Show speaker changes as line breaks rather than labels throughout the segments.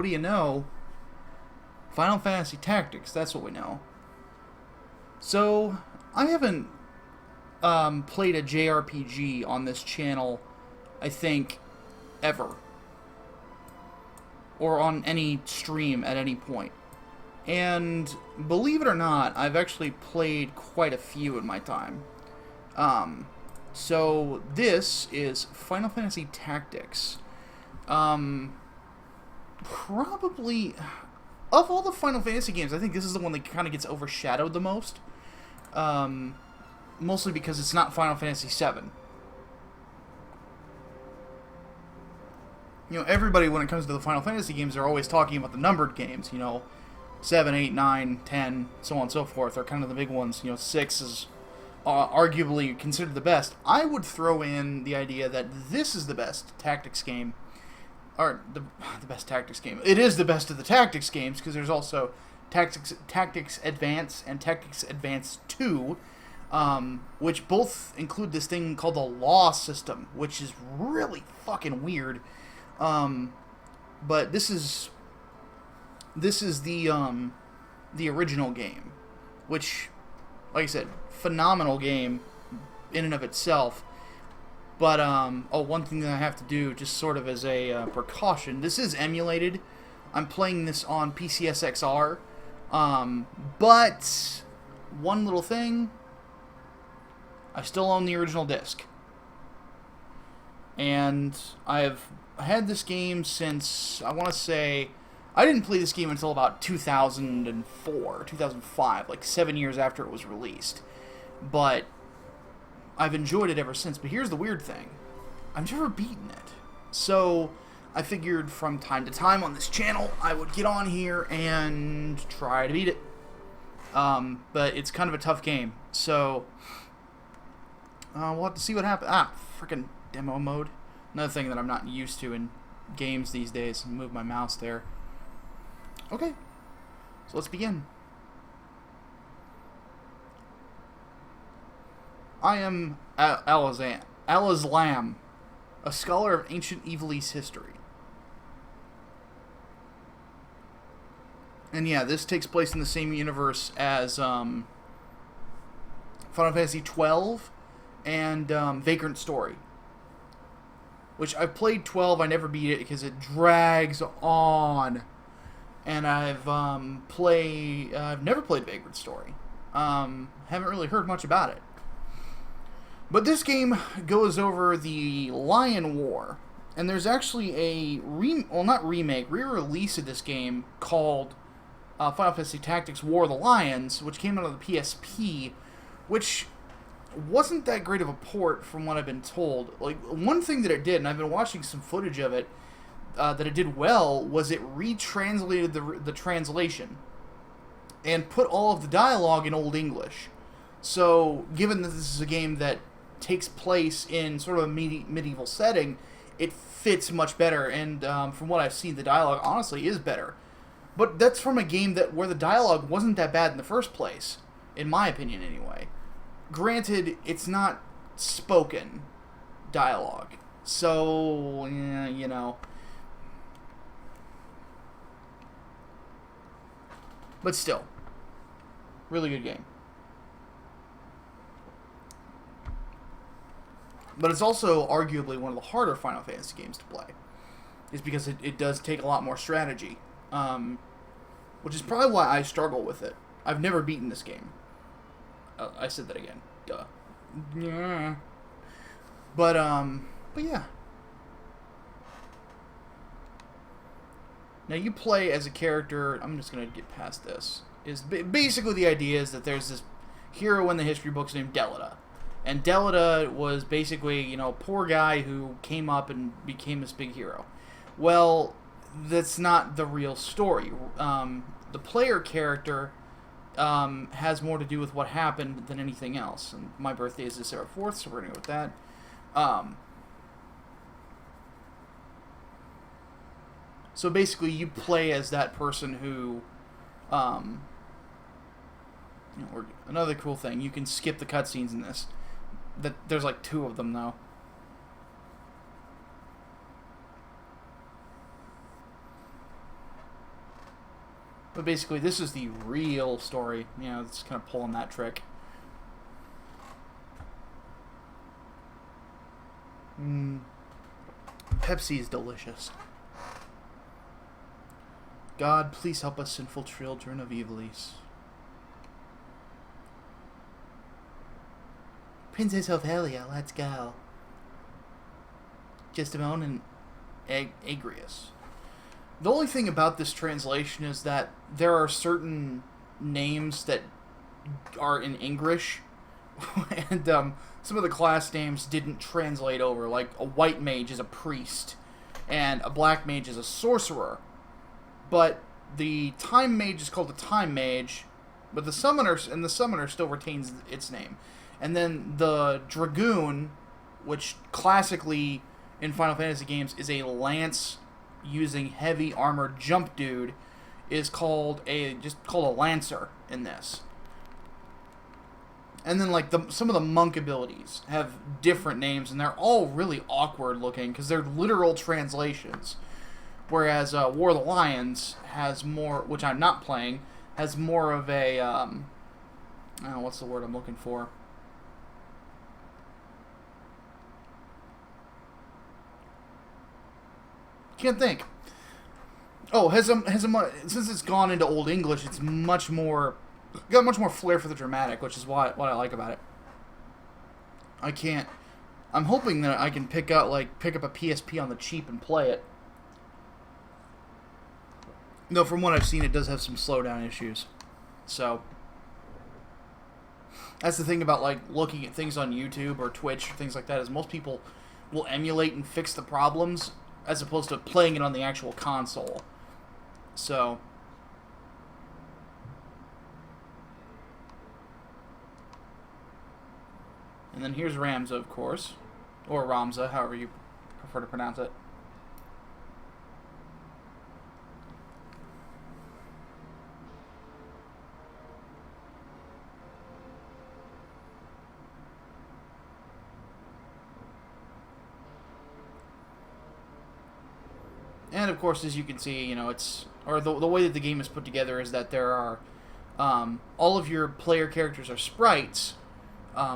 What do you know? Final Fantasy Tactics, that's what we know. So, I haven't played a JRPG on this channel, I think, ever. Or on any stream at any point. And believe it or not, I've actually played quite a few in my time. So this is Final Fantasy Tactics. Probably, of all the Final Fantasy games, I think this is the one that kind of gets overshadowed the most. Mostly because it's not Final Fantasy VII. Everybody, when it comes to the Final Fantasy games, they're always talking about the numbered games, 7, 8, 9, 10, so on and so forth, are kind of the big ones. 6 is arguably considered the best. I would throw in the idea that this is the best tactics game, or the best tactics game. It is the best of the tactics games, because there's also Tactics Advance and Tactics Advance 2, which both include this thing called the Law system, which is really fucking weird. But this is the original game, which, like I said, phenomenal game in and of itself. But one thing that I have to do, just sort of as a precaution, this is emulated. I'm playing this on PCSXR, but one little thing, I still own the original disc, and I've had this game since, I want to say, I didn't play this game until about 2004, 2005, like 7 years after it was released. But I've enjoyed it ever since. But here's the weird thing. I've never beaten it. So I figured from time to time on this channel, I would get on here and try to beat it. But it's kind of a tough game. So we'll have to see what happens. Freaking demo mode. Another thing that I'm not used to in games these days. Move my mouse there. Okay, so let's begin. I am Alazlam, a scholar of ancient Ivalice history. And yeah, this takes place in the same universe as Final Fantasy XII and Vagrant Story. Which I've played 12, I never beat it because it drags on. And I've never played Vagrant Story. Haven't really heard much about it. But this game goes over the Lion War, and there's actually a re-release of this game called Final Fantasy Tactics War of the Lions, which came out of the PSP, which wasn't that great of a port from what I've been told. Like, one thing that it did, and I've been watching some footage of it, that it did well, was it retranslated the translation and put all of the dialogue in Old English. So, given that this is a game that takes place in sort of a medieval setting, it fits much better, and from what I've seen, the dialogue honestly is better. But that's from a game where the dialogue wasn't that bad in the first place, in my opinion anyway. Granted, it's not spoken dialogue, so, yeah, But still, really good game. But it's also arguably one of the harder Final Fantasy games to play. Is because it does take a lot more strategy. Which is probably why I struggle with it. I've never beaten this game. I said that again. Duh. Yeah. But yeah. Now you play as a character, I'm just going to get past this, basically the idea is that there's this hero in the history books named Delita. And Delita was basically, a poor guy who came up and became this big hero. Well, that's not the real story. The player character has more to do with what happened than anything else. And my birthday is December 4th, so we're going to go with that. So basically, you play as that person who, another cool thing, you can skip the cutscenes in this. There's like 2 of them, though. But basically, this is the real story. You know, it's kind of pulling that trick. Pepsi is delicious. God, please help us sinful children of Ivalice. Princess Ophelia, let's go. Gestimon and Agrius. The only thing about this translation is that there are certain names that are in English, and some of the class names didn't translate over. Like, a white mage is a priest, and a black mage is a sorcerer. But the time mage is called a time mage, but the summoner still retains its name. And then the dragoon, which classically in Final Fantasy games is a lance using heavy armor jump dude, is called a lancer in this. And then like some of the monk abilities have different names, and they're all really awkward looking because they're literal translations. Whereas War of the Lions has more, which I'm not playing, has more of a what's the word I'm looking for? Can't think. Oh, since it's gone into Old English, it's got much more flair for the dramatic, which is what I like about it. I'm hoping that I can pick up a PSP on the cheap and play it. Though from what I've seen, it does have some slowdown issues. So that's the thing about like looking at things on YouTube or Twitch or things like that, is most people will emulate and fix the problems as opposed to playing it on the actual console. So and then here's Ramza, of course, or Ramza, however you prefer to pronounce it. And of course, as you can see, you know, the way that the game is put together is that there are all of your player characters are sprites,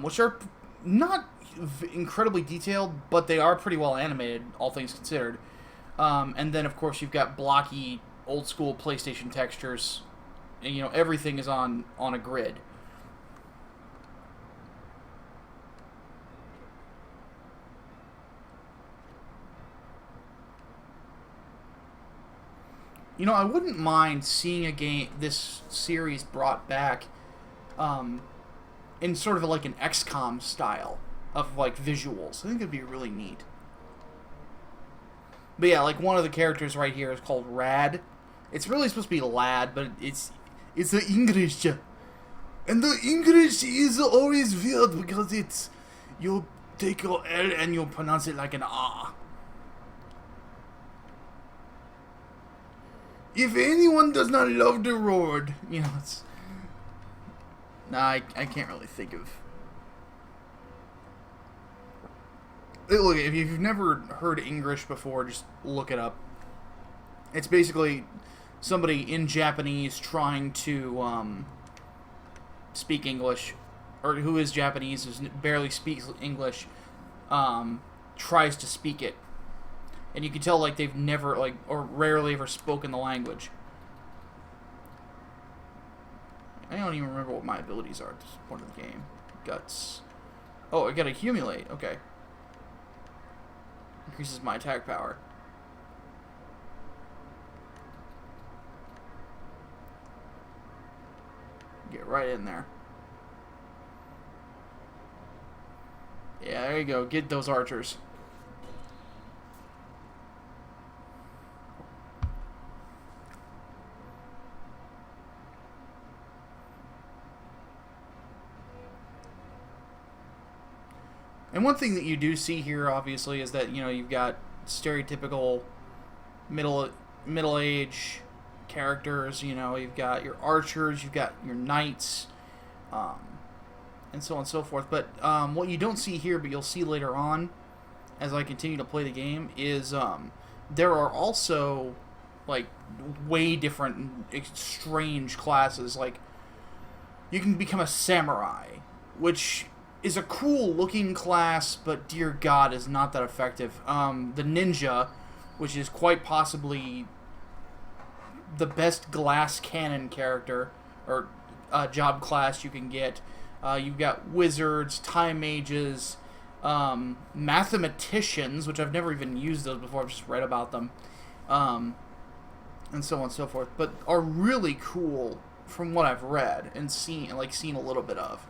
which are not incredibly detailed, but they are pretty well animated, all things considered. And then, of course, you've got blocky, old school PlayStation textures. And, you know, everything is on a grid. You know, I wouldn't mind seeing this series brought back, in sort of like an XCOM style of like visuals. I think it'd be really neat. But yeah, like one of the characters right here is called Rad. It's really supposed to be Lad, but it's the English, and the English is always weird because you take your L and you pronounce it like an R. If anyone does not love the road, you know, it's... Nah, I can't really think of... Look, if you've never heard English before, just look it up. It's basically somebody in Japanese trying to speak English, or who is Japanese, who barely speaks English, tries to speak it. And you can tell, like, they've never, like, or rarely ever spoken the language. I don't even remember what my abilities are at this point of the game. Guts. Oh, I gotta accumulate. Okay. Increases my attack power. Get right in there. Yeah, there you go. Get those archers. And one thing that you do see here, obviously, is that, you know, you've got stereotypical middle-age characters. You know, you've got your archers, you've got your knights, and so on and so forth. But what you don't see here, but you'll see later on, as I continue to play the game, is there are also like way different, strange classes. Like you can become a samurai, which is a cool looking class, but dear God, is not that effective. The ninja, which is quite possibly the best glass cannon character or job class you can get. You've got wizards, time mages, mathematicians, which I've never even used those before. I've just read about them, and so on and so forth. But are really cool from what I've read and seen a little bit of.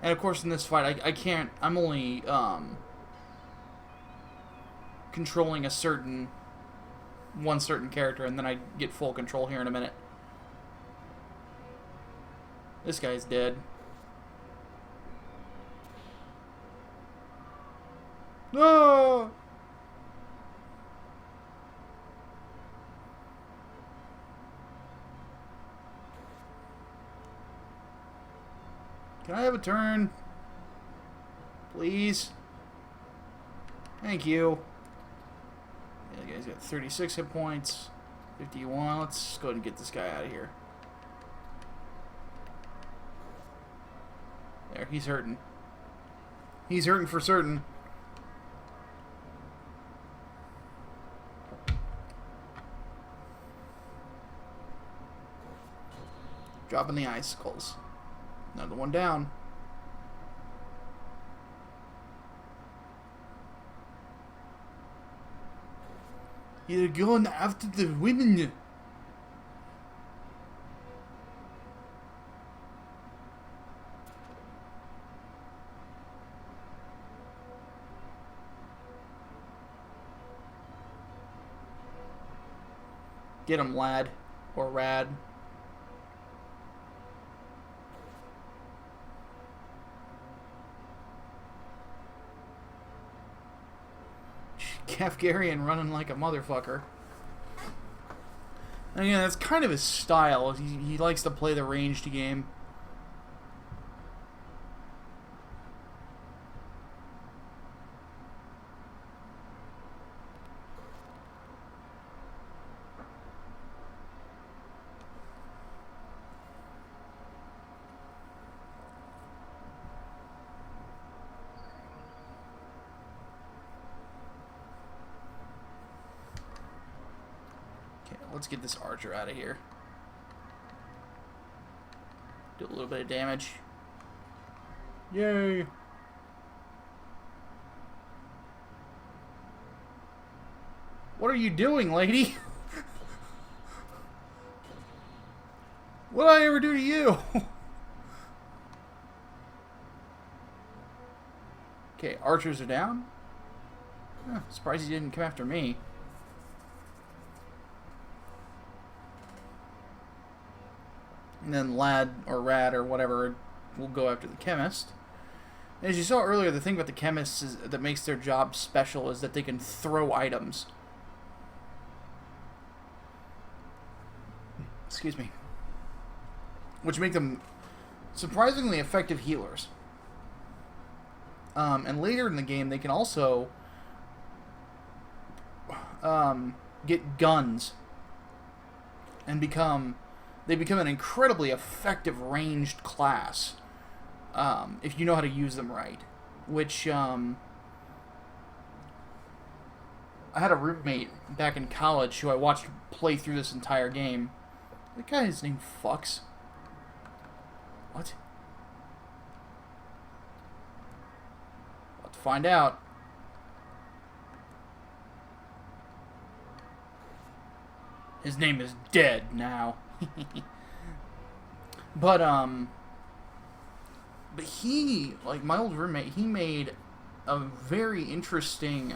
And of course, in this fight, I can't. I'm only controlling one certain character, and then I get full control here in a minute. This guy's dead. No. Can I have a turn? Please? Thank you. Yeah, the guy's got 36 hit points. 51. Let's go ahead and get this guy out of here. There, he's hurting. He's hurting for certain. Dropping the icicles. Another one down. You're going after the women. Get him, lad. Or rad. Kafgarian running like a motherfucker. And again, that's kind of his style. He likes to play the ranged game. Let's get this archer out of here. Do a little bit of damage. Yay! What are you doing, lady? What did I ever do to you? Okay, archers are down. Surprised he didn't come after me. And then lad or rad or whatever will go after the chemist. And as you saw earlier, the thing about the chemists that makes their job special is that they can throw items. Excuse me. Which make them surprisingly effective healers. And later in the game, they can also get guns and they become an incredibly effective ranged class if you know how to use them right. Which I had a roommate back in college who I watched play through this entire game. The guy's name Fucks. What? I'll have to find out. His name is dead now. But he, like my old roommate, he made a very interesting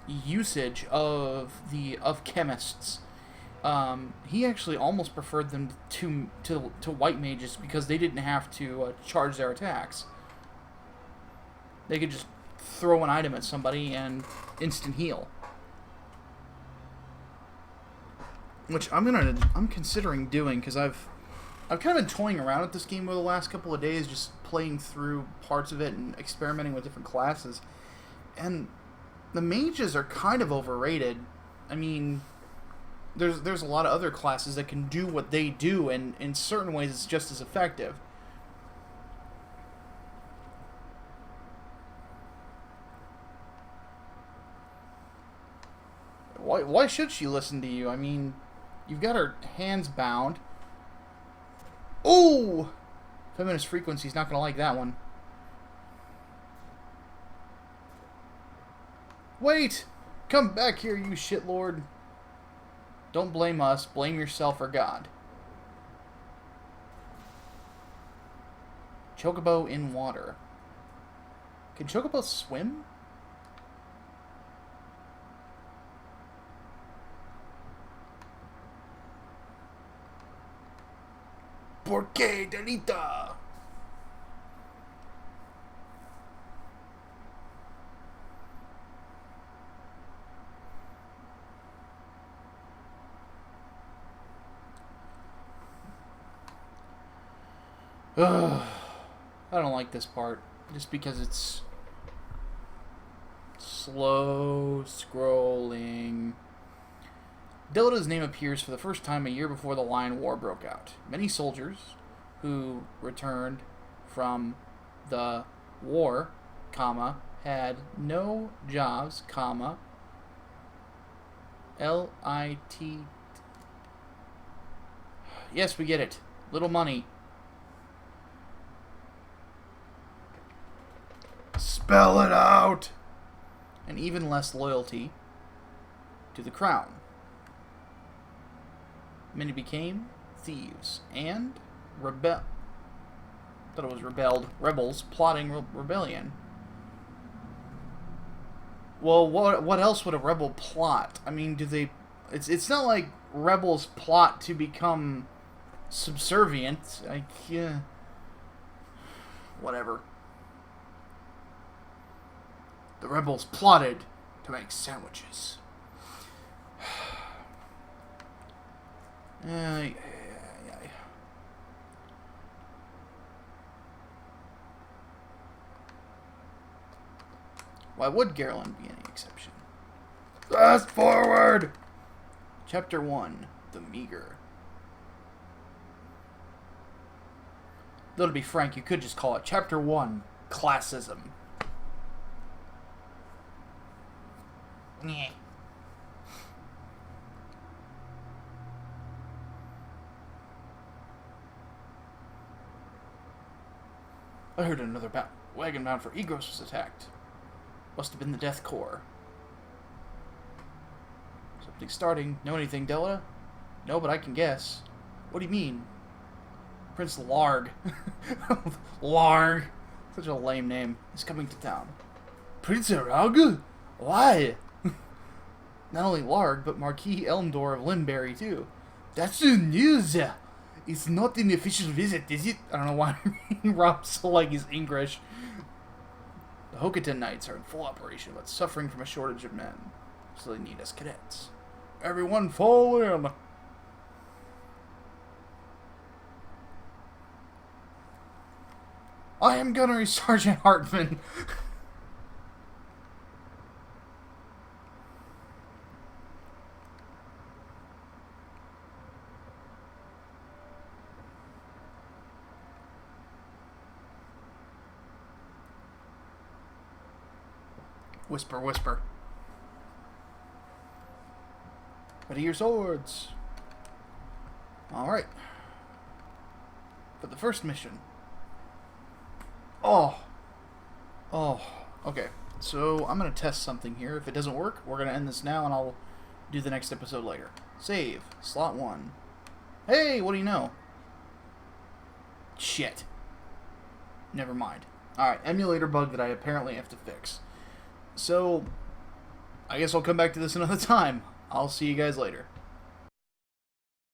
usage of chemists. He actually almost preferred them to white mages because they didn't have to charge their attacks. They could just throw an item at somebody and instant heal. Which I'm considering doing because I've I've kind of been toying around with this game over the last couple of days, just playing through parts of it and experimenting with different classes. And the mages are kind of overrated. I mean, there's a lot of other classes that can do what they do, and in certain ways it's just as effective. Why should she listen to you? I mean, you've got her hands bound. Oh! Feminist Frequency's not going to like that one. Wait! Come back here, you shitlord. Don't blame us. Blame yourself or God. Chocobo in water. Can Chocobo swim? ¿Por qué, Delita? Ugh. I don't like this part. Just because it's slow scrolling. Delita's name appears for the first time a year before the Lion War broke out. Many soldiers who returned from the war, comma, had no jobs, comma, L-I-T. Yes, we get it. Little money. Spell it out! And even less loyalty to the crown. Many became thieves and rebels plotting rebellion. Well, what else would a rebel plot? I mean, do they? It's not like rebels plot to become subservient. Yeah, whatever. The rebels plotted to make sandwiches. Why would Garland be any exception? Fast forward! Chapter 1, The Meager. Though to be frank, you could just call it Chapter 1, Classism. Nyeh. I heard another wagon bound for Egros was attacked. Must have been the Death Corps. Something starting. Know anything, Delita? No, but I can guess. What do you mean? Prince Larg. Larg. Such a lame name. Is coming to town. Prince Larg? Why? Not only Larg, but Marquis Elmdor of Limberry, too. That's the news! It's not an official visit, is it? I don't know why Rob's so like he's English. The Hokotan Knights are in full operation, but suffering from a shortage of men. So they need us cadets. Everyone fall in! I am Gunnery Sergeant Hartman. Whisper, whisper. Ready your swords. Alright. For the first mission. Oh. Okay. So, I'm going to test something here. If it doesn't work, we're going to end this now and I'll do the next episode later. Save. Slot 1. Hey, what do you know? Shit. Never mind. Alright, emulator bug that I apparently have to fix. So, I guess I'll come back to this another time. I'll see you guys later.